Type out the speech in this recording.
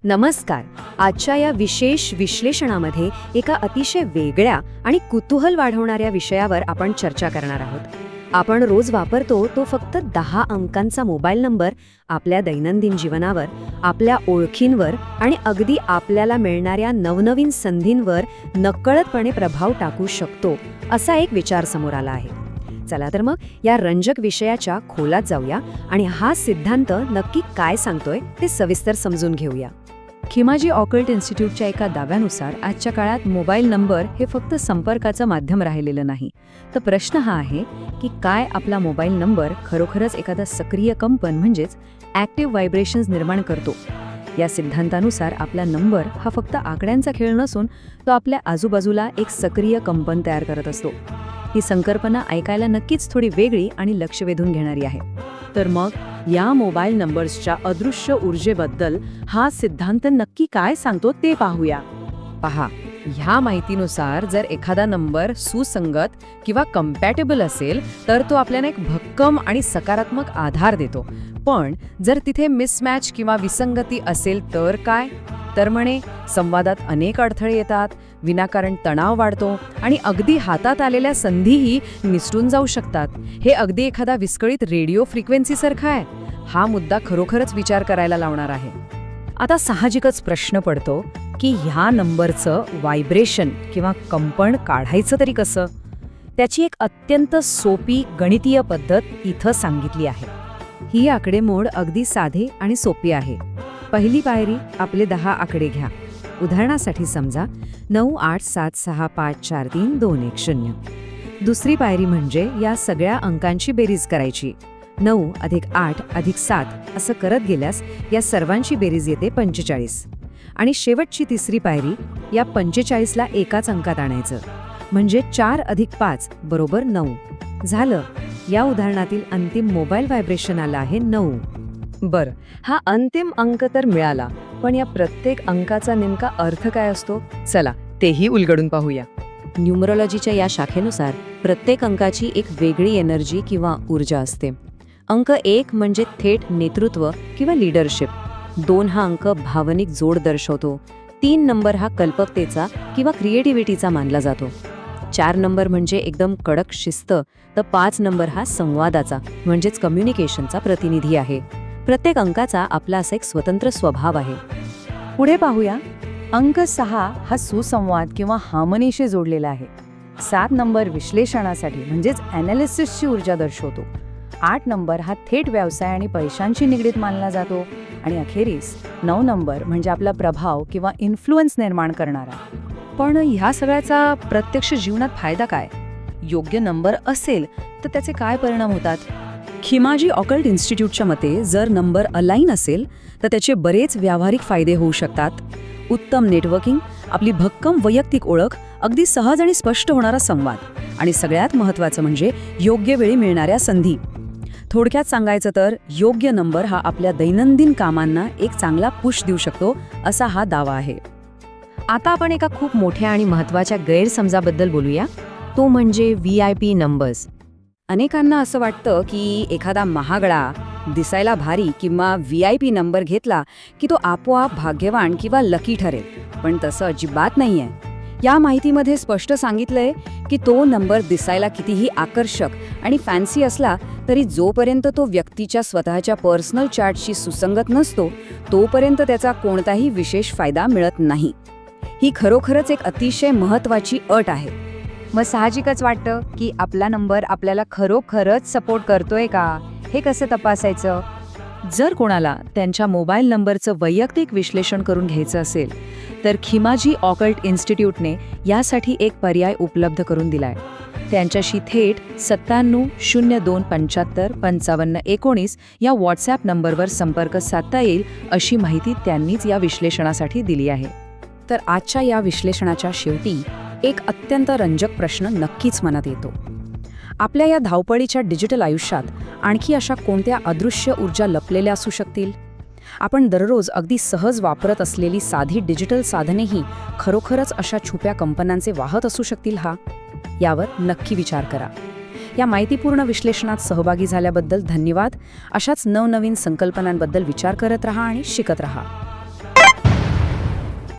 नमस्कार. आजच्या या विशेष विश्लेषणामध्ये एका अतिशय वेगळ्या आणि कुतूहल वाढवणाऱ्या विषयावर आपण चर्चा करणार आहोत. आपण रोज वापरतो तो फक्त 10 अंकांचा मोबाईल नंबर आपल्या दैनंदिन जीवनावर, आपल्या ओळखींवर आणि अगदी आपल्याला मिळणाऱ्या नवनवीन संधींवर नकळतपणे प्रभाव टाकू शकतो, असा एक विचार समोर आला आहे. चला तर मग या रंजक विषयाच्या खोलात जाऊया आणि हा सिद्धांत नक्की काय सांगतोय ते सविस्तर समजून घेऊया. खिमाजी ऑकल्ट इन्स्टिट्यूटच्या एका दाव्यानुसार आजच्या काळात मोबाईल नंबर हे फक्त संपर्काचं माध्यम राहिलेलं नाही. तर प्रश्न हा आहे की काय आपला मोबाईल नंबर खरोखरच एखादा सक्रिय कंपन म्हणजेच ॲक्टिव्ह व्हायब्रेशन्स निर्माण करतो. या सिद्धांतानुसार आपला नंबर हा फक्त आकड्यांचा खेळ नसून तो आपल्या आजूबाजूला एक सक्रिय कंपन तयार करत असतो. ही संकल्पना ऐकायला नक्कीच थोडी वेगळी आणि लक्ष वेधून घेणारी आहे. तर मग या मोबाईल नंबर्सच्या अदृश्य ऊर्जेबद्दल हा सिद्धांत नक्की काय सांगतो ते पाहूया. पहा, ह्या माहितीनुसार जर एखादा नंबर सुसंगत किंवा कम्पॅटेबल असेल तर तो आपल्याला एक भक्कम आणि सकारात्मक आधार देतो. पण जर तिथे मिसमॅच किंवा विसंगती असेल तर काय? तर म्हणे संवादात अनेक अडथळे येतात, विनाकारण तणाव वाढतो आणि अगदी हातात आलेल्या संधीही निसटून जाऊ शकतात. हे अगदी एखादा विस्कळीत रेडिओ फ्रिक्वेन्सीसारखा आहे. हा मुद्दा खरोखरच विचार करायला लावणार आहे. आता साहजिकच प्रश्न पडतो की ह्या नंबरचं व्हायब्रेशन किंवा कंपन काढायचं तरी कसं? त्याची एक अत्यंत सोपी गणितीय पद्धत इथं सांगितली आहे. ही आकडेमोड अगदी साधी आणि सोपी आहे. पहिली पायरी, आपले 10 आकडे घ्या. उदाहरणासाठी समजा 9876543210. दुसरी पायरी म्हणजे या सगळ्या अंकांची बेरीज करायची. 9 अधिक 8 अधिक 7 असं करत गेल्यास या सर्वांची बेरीज येते 45. आणि शेवटची तिसरी पायरी, या 45ला एकाच अंकात आणायचं, म्हणजे 4 अधिक 5 बरोबर 9 झालं. या उदाहरणातील अंतिम मोबाईल व्हायब्रेशन आला आहे 9. बरं, हा अंतिम अंक तर मिळाला, पण या प्रत्येक अंकाचा नेमका अर्थ काय असतो? चला तेही उलगडून पाहूया. न्यूमरोलॉजीच्या या शाखेनुसार प्रत्येक अंकाची एक वेगळी एनर्जी किंवा ऊर्जा असते. अंक 1 म्हणजे थेट नेतृत्व किंवा लीडरशिप. 2 हा अंक भावनिक जोड दर्शवतो. 3 नंबर हा कल्पकतेचा किंवा क्रिएटिव्हिटीचा मानला जातो. 4 नंबर म्हणजे एकदम कडक शिस्त, तर 5 नंबर हा संवादाचा म्हणजेच कम्युनिकेशनचा प्रतिनिधी आहे. प्रत्येक अंकाचा आपला असा एक स्वतंत्र स्वभाव आहे. पुढे पाहूया. अंक 6 हा सुसंवाद किंवा हार्मनीशी जोडलेला आहे. 7 नंबर विश्लेषणासाठी म्हणजेच ॲनालिसिसची ऊर्जा दर्शवतो. 8 नंबर हा थेट व्यवसाय आणि पैशांशी निगडीत मानला जातो. आणि अखेरीस 9 नंबर म्हणजे आपला प्रभाव किंवा इन्फ्लुएन्स निर्माण करणारा. पण ह्या सगळ्याचा प्रत्यक्ष जीवनात फायदा काय? योग्य नंबर असेल तर त्याचे काय परिणाम होतात? खिमाजी ऑकल्ट इन्स्टिट्यूटच्या मते जर नंबर अलाइन असेल तर त्याचे बरेच व्यावहारिक फायदे होऊ शकतात. उत्तम नेटवर्किंग, आपली भक्कम वैयक्तिक ओळख, अगदी सहज आणि स्पष्ट होणारा संवाद आणि सगळ्यात महत्त्वाचं म्हणजे योग्य वेळी मिळणाऱ्या संधी. थोडक्यात सांगायचं तर योग्य नंबर हा आपल्या दैनंदिन कामांना एक चांगला पुश देऊ शकतो, असा हा दावा आहे. आता आपण एका खूप मोठ्या आणि महत्त्वाच्या गैरसमजाबद्दल बोलूया, तो म्हणजे VIP नंबर्स. अनेकांना असं वाटतं की एखादा महागडा, दिसायला भारी किंवा VIP नंबर घेतला की तो आपोआप भाग्यवान किंवा लकी ठरेल. पण तसं अजिबात नाहीये. या माहितीमध्ये स्पष्ट सांगितलंय की तो नंबर दिसायला कितीही आकर्षक आणि फॅन्सी असला तरी जोपर्यंत तो व्यक्तीच्या स्वतःच्या पर्सनल चार्टशी सुसंगत नसतो तोपर्यंत त्याचा कोणताही विशेष फायदा मिळत नाही. ही खरोखरच एक अतिशय महत्त्वाची अट आहे. मग साहजिकच वाटतं की आपला नंबर आपल्याला खरोखरच सपोर्ट करतोय का, हे कसं तपासायचं? जर कोणाला त्यांच्या मोबाईल नंबरचं वैयक्तिक विश्लेषण करून घ्यायचं असेल तर खिमाजी ऑकल्ट इन्स्टिट्यूटने यासाठी एक पर्याय उपलब्ध करून दिलाय. त्यांच्याशी थेट 9702755519 या व्हॉट्सॲप नंबरवर संपर्क साधता येईल, अशी माहिती त्यांनीच या विश्लेषणासाठी दिली आहे. तर आजच्या या विश्लेषणाच्या शेवटी एक अत्यंत रंजक प्रश्न नक्कीच मनात येतो. आपल्या या धावपळीच्या डिजिटल आयुष्यात आणखी अशा कोणत्या अदृश्य ऊर्जा लपलेल्या असू शकतील? आपण दररोज अगदी सहज वापरत असलेली साधी डिजिटल साधनेही खरोखरच अशा छुप्या कंपनांचे वाहक असू शकतील यावर नक्की विचार करा. या माहितीपूर्ण विश्लेषणात सहभागी झाल्याबद्दल धन्यवाद. अशाच नवनवीन संकल्पनांबद्दल विचार करत रहा आणि शिकत रहा.